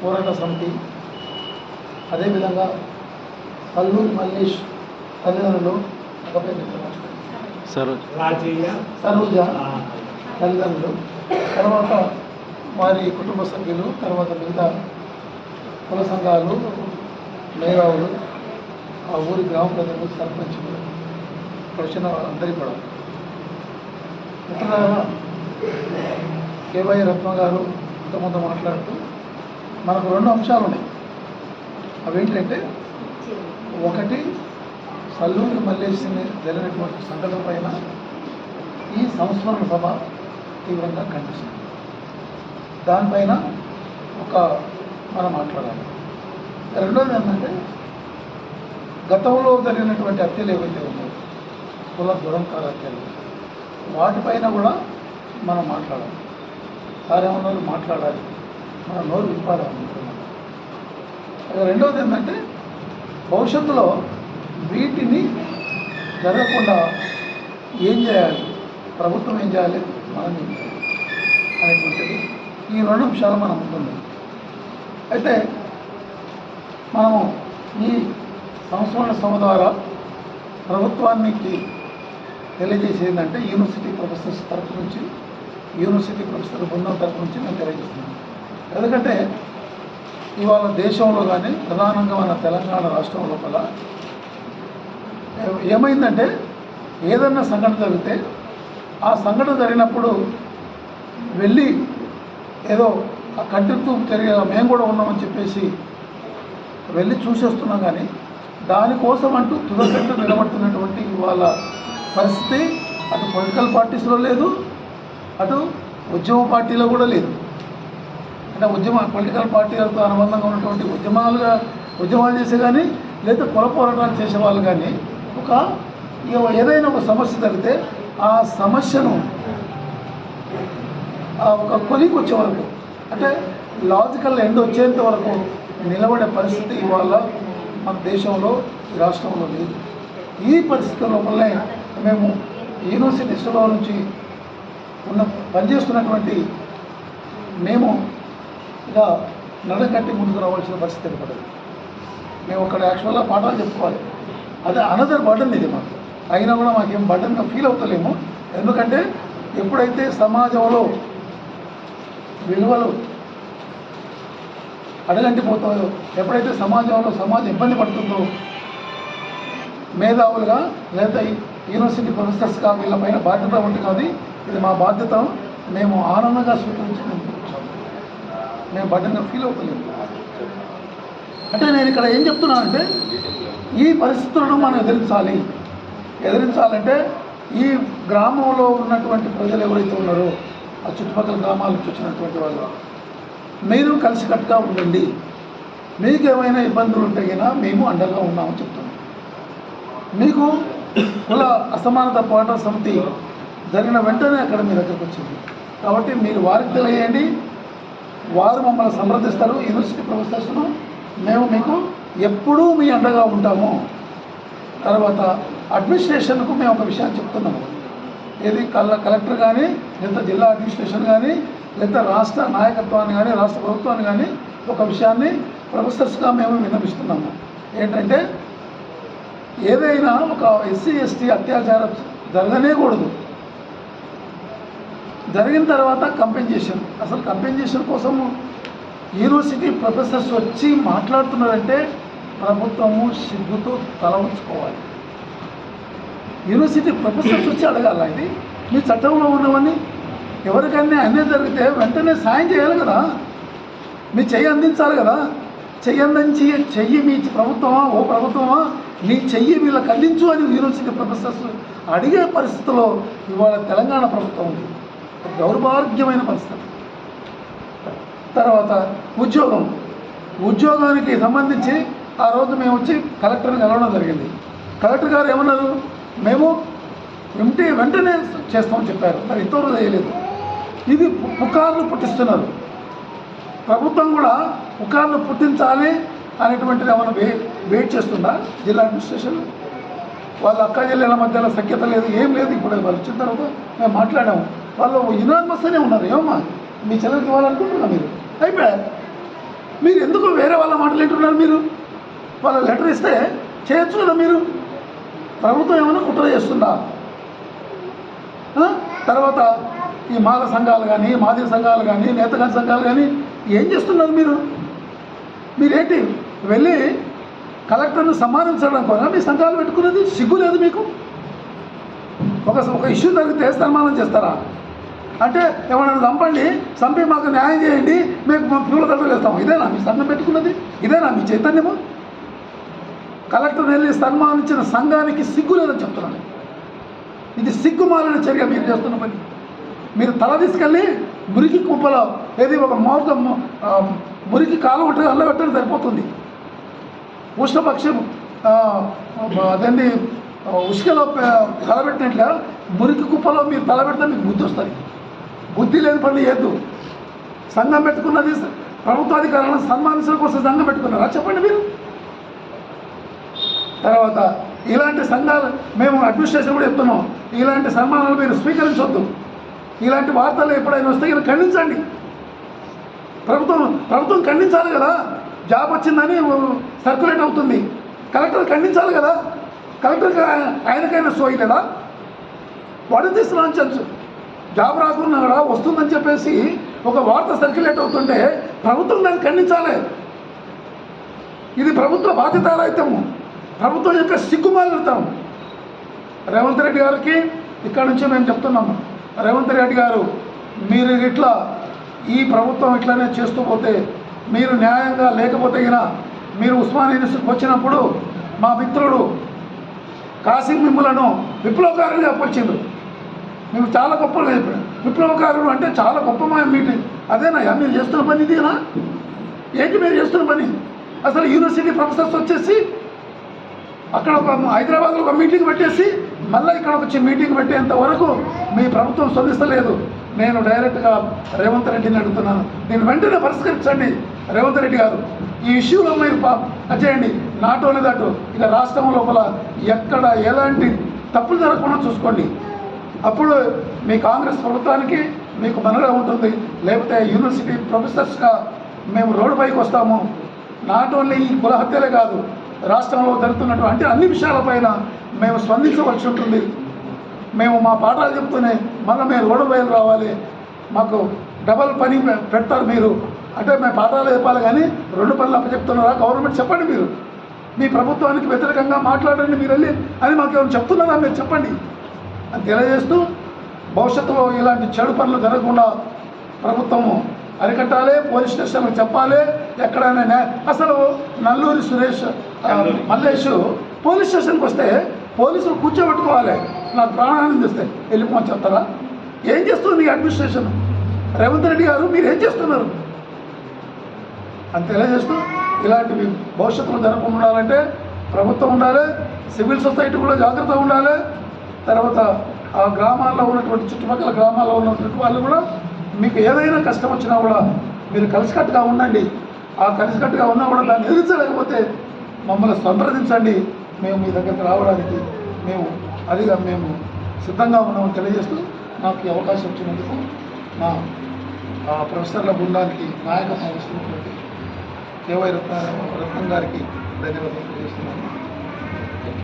పోరాట సమితి, అదేవిధంగా కల్లూరి మల్లేష్ తల్లిదండ్రులు, సరోజ తల్లిదండ్రులు, తర్వాత వారి కుటుంబ సభ్యులు, తర్వాత మిగతా కుల సంఘాలు, మేధావులు, ఆ ఊరి గ్రామ ప్రజలు, సర్పంచులు, వచ్చిన అందరికీ కూడా మిత్రులారా, కేవై రత్న గారు ఇంతకుముందు మాట్లాడుతూ మనకు 2 అంశాలు ఉన్నాయి. అవేంటంటే, ఒకటి సల్లూరి మల్లేష్ని జరిగినటువంటి సంఘటన పైన ఈ సంస్మరణ సభ తీవ్రంగా ఖండిస్తుంది. దానిపైన మనం మాట్లాడాలి. రెండోది ఏంటంటే, గతంలో జరిగినటువంటి హత్యలు ఏవైతే ఉన్నాయో, కుల దురంకార హత్యలు, వాటిపైన కూడా మనం మాట్లాడాలి. కార్యక్రమాలు మాట్లాడాలి, మన నోరు విప్పాలనుకుంటున్నాం. రెండవది ఏంటంటే, భవిష్యత్తులో వీటిని జరగకుండా ఏం చేయాలి, ప్రభుత్వం ఏం చేయాలి, మనం ఏం చేయాలి అనేటువంటిది ఈ 2 అంశాలు మనం ఉంటుంది. అయితే మనము ఈ సంస్మరణ సభ ద్వారా ప్రభుత్వానికి తెలియజేసేది ఏంటంటే, యూనివర్సిటీ ప్రొఫెసర్స్ తరఫు నుంచి, యూనివర్సిటీ ప్రొఫెసర్ బృందం తరఫు నుంచి నేను తెలియజేస్తున్నాను. ఎందుకంటే ఇవాళ దేశంలో కానీ, ప్రధానంగా మన తెలంగాణ రాష్ట్రం లోపల ఏమైందంటే, ఏదన్నా సంఘటన జరిగితే ఆ సంఘటన జరిగినప్పుడు వెళ్ళి ఏదో ఆ కంటితో జరిగే మేము కూడా ఉన్నామని చెప్పేసి వెళ్ళి చూసేస్తున్నాం. కానీ దానికోసం అంటూ తుదకట్టు నిలబడుతున్నటువంటి ఇవాళ పరిస్థితి అటు పొలిటికల్ పార్టీస్లో లేదు, అటు ఉద్యమ పార్టీలో కూడా లేదు. అంటే పొలిటికల్ పార్టీలతో అనుబంధంగా ఉన్నటువంటి ఉద్యమాలు చేసే కానీ, లేదా కుల పోరాటాలు చేసేవాళ్ళు కానీ ఏదైనా ఒక సమస్య జరిగితే ఆ సమస్యను ఒక కొలికి వచ్చే వరకు, అంటే లాజికల్ ఎండ్ వచ్చేంత వరకు నిలబడే పరిస్థితి ఇవాళ మన దేశంలో, ఈ రాష్ట్రంలో లేదు. ఈ పరిస్థితుల లోపలనే మేము యూనివర్సిటీస్లో నుంచి పనిచేస్తున్నటువంటి మేము ఇక నడకట్టి ముందుకు రావాల్సిన పరిస్థితి ఏర్పడదు. మేము అక్కడ యాక్చువల్గా పాఠాలు చెప్పుకోవాలి. అదే అనదర్ బర్డన్ ఇది మాకు. అయినా కూడా మాకేం బర్డన్గా ఫీల్ అవుతలేము. ఎందుకంటే ఎప్పుడైతే సమాజంలో విలువలు అడగంటిపోతాయో, ఎప్పుడైతే సమాజం ఇబ్బంది పడుతుందో, మేధావులుగా లేదా యూనివర్సిటీ ప్రొఫెసర్స్గా వీళ్ళపైన బాధ్యత ఉంటుంది. కాదు, ఇది మా బాధ్యత, మేము ఆనందంగా స్వీకరించాము. మేము బర్డన్గా ఫీల్ అవుతలేము. అంటే నేను ఇక్కడ ఏం చెప్తున్నానంటే, ఈ పరిస్థితులను మనం ఎదిరించాలంటే ఈ గ్రామంలో ఉన్నటువంటి ప్రజలు ఎవరైతే ఉన్నారో, ఆ చుట్టుపక్కల గ్రామాల నుంచి వచ్చినటువంటి వాళ్ళు, మీరు కలిసికట్టుగా ఉండండి. మీకు ఏమైనా ఇబ్బందులు ఉంటే కన్నా మేము అండగా ఉన్నామని చెప్తున్నాం. మీకు కుల అసమానత పోరాట సమితి జరిగిన వెంటనే అక్కడ మీ దగ్గరకు వచ్చింది కాబట్టి మీరు వారికి తెలియజేయండి. వారు మమ్మల్ని సంప్రదిస్తారు. యూనివర్సిటీ ప్రొఫెసర్స్ను మేము మీకు ఎప్పుడూ మీ అండగా ఉంటాము. తర్వాత అడ్మినిస్ట్రేషన్కు మేము ఒక విషయాన్ని చెప్తున్నాము. ఏది కలెక్టర్ కానీ, లేదా జిల్లా అడ్మినిస్ట్రేషన్ కానీ, లేదా రాష్ట్ర నాయకత్వాన్ని కానీ, రాష్ట్ర ప్రభుత్వాన్ని కానీ ఒక విషయాన్ని ప్రొఫెసర్స్గా మేము విన్నపిస్తున్నాము. ఏంటంటే, ఏదైనా ఒక ఎస్సీ ఎస్టీ అత్యాచారం జరగనేకూడదు. జరిగిన తర్వాత కంపెన్సేషన్, అసలు కంపెన్సేషన్ కోసం యూనివర్సిటీ ప్రొఫెసర్స్ వచ్చి మాట్లాడుతున్నారంటే ప్రభుత్వము సిగ్గుతో తల ఉంచుకోవాలి. యూనివర్సిటీ ప్రొఫెసర్స్ వచ్చి అడగాల, ఇది మీ చట్టంలో ఉన్నవన్నీ. ఎవరికైనా అన్యాయం జరిగితే వెంటనే సాయం చేయాలి కదా, మీ చెయ్యి అందించాలి కదా. చెయ్యి అందించి మీ ప్రభుత్వమా, ఓ ప్రభుత్వమా నీ చెయ్యి వీళ్ళకి అందించు అని యూనివర్సిటీ ప్రొఫెసర్స్ అడిగే పరిస్థితిలో ఇవాళ తెలంగాణ ప్రభుత్వం ఉంది. దౌర్భాగ్యమైన పరిస్థితి. తర్వాత ఉద్యోగానికి సంబంధించి ఆ రోజు మేము వచ్చి కలెక్టర్ని కలవడం జరిగింది. కలెక్టర్ గారు ఏమన్నారు, మేము వెంటనే చేస్తామని చెప్పారు. మరి ఇంతవరకు చేయలేదు. ఇది పుకార్లు పుట్టిస్తున్నారు. ప్రభుత్వం కూడా పుకార్లు పుట్టించాలి అనేటువంటిది ఏమైనా వెయిట్ చేస్తుందా? జిల్లా అడ్మినిస్ట్రేషన్ వాళ్ళ అక్క జిల్లాల మధ్యలో సఖ్యత లేదు, ఏం లేదు. ఇప్పుడు వాళ్ళు వచ్చిన తర్వాత మేము మాట్లాడాము, వాళ్ళు యునానిమస్గానే ఉన్నారు. ఏమమ్మా మీ చెల్లెలకి ఇవ్వాలనుకుంటున్నా మీరు, అయిపోయారు. మీరు ఎందుకు వేరే వాళ్ళ మాటలు వింటున్నారు? మీరు వాళ్ళ లెటర్ ఇస్తే చేయొచ్చు కదా. మీరు ప్రభుత్వం ఏమైనా కుట్ర చేస్తుందా? తర్వాత ఈ మాల సంఘాలు కానీ, మాదిగ సంఘాలు కానీ, నేతగాని సంఘాలు కానీ ఏం చేస్తున్నారు? మీరేంటి వెళ్ళి కలెక్టర్ను సన్మానించడం కోసం మీ సంఘాలు పెట్టుకున్నది? సిగ్గు లేదు మీకు? ఒక ఇష్యూ జరిగితే సన్మానం చేస్తారా? అంటే ఏమన్నా చంపండి, చంపి మాకు న్యాయం చేయండి, మేము పూల దండలు వేస్తాము. ఇదేనా మీ సంఘం పెట్టుకున్నది? ఇదేనా మీ చైతన్యము? కలెక్టర్ వెళ్ళి సన్మానించిన సంఘానికి సిగ్గు లేదని చెప్తున్నాను. ఇది సిగ్గుమాలిన చర్య మీరు చేస్తున్న పని. మీరు తల తీసుకెళ్ళి మురికి కుప్పలో ఏది ఒక మురికి కాలం ఉంటుంది, అల్ల పెట్టడం సరిపోతుంది. ఉష్ణపక్షం అదండి ఉష్కలో తలబెట్టినట్లుగా మురికి కుప్పలో మీరు తలబెడితే మీకు బుద్ధి వస్తుంది. బుద్ధి లేని పనులు చేయొద్దు. సంఘం పెట్టుకున్నది ప్రభుత్వాధికారులను సన్మానించడం కోసం సంఘం పెట్టుకున్నారా చెప్పండి మీరు? తర్వాత ఇలాంటి సంఘాలు మేము అడ్మినిస్ట్రేషన్ కూడా చెప్తున్నాం, ఇలాంటి సన్మానాలు మీరు స్వీకరించవద్దు. ఇలాంటి వార్తలు ఎప్పుడైనా వస్తే ఇలా ఖండించండి. ప్రభుత్వం ఖండించాలి కదా. జాబ్ వచ్చిందని సర్క్యులేట్ అవుతుంది, కలెక్టర్ ఖండించాలి కదా. కలెక్టర్కి ఆయనకైనా సోయలేదా? What is this nonsense? Job రాకున్నా కూడా వస్తుందని చెప్పేసి ఒక వార్త సర్క్యులేట్ అవుతుంటే ప్రభుత్వం దాన్ని ఖండించాలి. ఇది ప్రభుత్వ బాధ్యతారహితము, ప్రభుత్వం యొక్క సిగ్గుమాలితం. రేవంత్ రెడ్డి గారికి ఇక్కడ నుంచి మేము చెప్తున్నాము, రేవంత్ రెడ్డి గారు మీరు ఇట్లా ఈ ప్రభుత్వం ఇట్లానే చేస్తూ పోతే, మీరు న్యాయంగా లేకపోతే మీరు ఉస్మానియా యూనివర్సిటీకి వచ్చినప్పుడు మా మిత్రుడు కాసిం మిమ్ములను విప్లవకారులుగా అప్పొచ్చిండు. మేము చాలా గొప్పగా చెప్పాడు. విప్లవకారులు అంటే చాలా గొప్ప మీటింగ్. అదేనా మీరు చేస్తున్న పని? ఇదేనా? ఏంటి మీరు చేస్తున్న పని? అసలు యూనివర్సిటీ ప్రొఫెసర్స్ వచ్చేసి అక్కడ ఒక హైదరాబాద్లో ఒక మీటింగ్ పెట్టేసి మళ్ళీ ఇక్కడ వచ్చి మీటింగ్ పెట్టేంత వరకు మీ ప్రభుత్వం స్పందిస్తలేదు. నేను డైరెక్ట్గా రేవంత్ రెడ్డిని అడుగుతున్నాను, దీన్ని వెంటనే పరిష్కరించండి రేవంత్ రెడ్డి గారు. ఈ ఇష్యూలో మీరు చేయండి. నాట్ ఓన్లీ దట్, ఇక రాష్ట్రం లోపల ఎక్కడ ఎలాంటి తప్పులు జరగకుండా చూసుకోండి. అప్పుడు మీ కాంగ్రెస్ ప్రభుత్వానికి మీకు మనగా ఉంటుంది. లేకపోతే యూనివర్సిటీ ప్రొఫెసర్స్గా మేము రోడ్డు పైకి వస్తాము. నాట్ ఓన్లీ ఈ కుల హత్యలే కాదు, రాష్ట్రంలో జరుగుతున్నటువంటి అన్ని విషయాలపైన మేము స్పందించవలసి ఉంటుంది. మేము మా పాఠాలు చెప్తూనే మళ్ళీ మేము రోడ్డు పైన రావాలి, మాకు డబల్ పని పెడతారు మీరు అంటే మేము పాఠాలు చెప్పాలి కానీ 2 పనులు అప్పచెప్తున్నారా గవర్నమెంట్? చెప్పండి. మీరు మీ ప్రభుత్వానికి వ్యతిరేకంగా మాట్లాడండి మీరు వెళ్ళి అని మాకేమైనా చెప్తున్నారా మీరు చెప్పండి అని తెలియజేస్తూ, భవిష్యత్తులో ఇలాంటి చెడు పనులు జరగకుండా ప్రభుత్వము అరికట్టాలి. పోలీస్ స్టేషన్కి చెప్పాలి. ఎక్కడైనా అసలు నల్లూరి సురేష్ మల్లేష్ పోలీస్ స్టేషన్కి వస్తే పోలీసులు కూర్చోబెట్టుకోవాలి. నాకు ప్రాణహాని తెస్తే వెళ్ళిపోమని చెప్తారా? ఏం చేస్తుంది అడ్మినిస్ట్రేషన్? రేవంత్ రెడ్డి గారు మీరు ఏం చేస్తున్నారు అని తెలియజేస్తూ, ఇలాంటివి భవిష్యత్తులో జరగకుండా ఉండాలంటే ప్రభుత్వం ఉండాలి, సివిల్ సొసైటీ కూడా జాగ్రత్తగా ఉండాలి. తర్వాత ఆ గ్రామాల్లో ఉన్నటువంటి చుట్టుపక్కల గ్రామాల్లో ఉన్నటువంటి వాళ్ళు కూడా మీకు ఏదైనా కష్టం వచ్చినా కూడా మీరు కలిసికట్టుగా ఉండండి. ఆ కలిసికట్టుగా ఉన్నా కూడా దాన్ని ఎదిరించలేకపోతే మమ్మల్ని సంప్రదించండి. మేము మీ దగ్గరికి రావడానికి మేము సిద్ధంగా ఉన్నామని తెలియజేస్తూ, నాకు ఈ అవకాశం వచ్చినందుకు నా ప్రొఫెసర్ల బృందానికి నాయకత్వం వస్తున్నటువంటి కేవై రత్నం గారికి ధన్యవాదాలు తెలియజేస్తున్నాను.